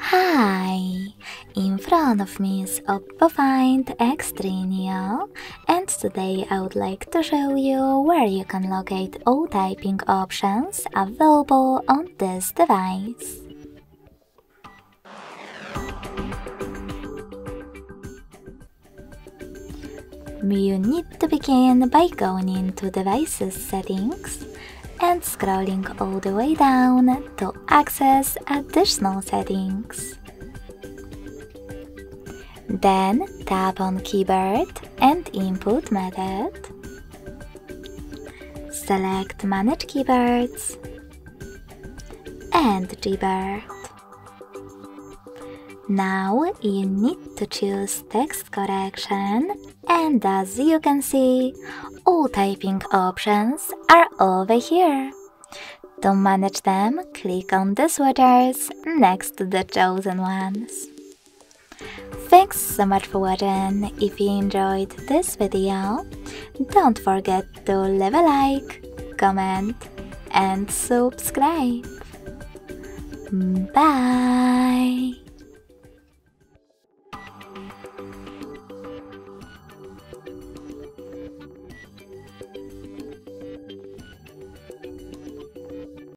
Hi! In front of me is OPPO Find X3 Neo, and today I would like to show you where you can locate all typing options available on this device. You need to begin by going into Devices Settings and scrolling all the way down to access additional settings. Then tap on Keyboard and Input Method. Select Manage Keyboards and Gboard. Now you need to choose Text Correction, and as you can see, all typing options are over here. To manage them, click on the switches next to the chosen ones. Thanks so much for watching. If you enjoyed this video, don't forget to leave a like, comment and subscribe. Bye!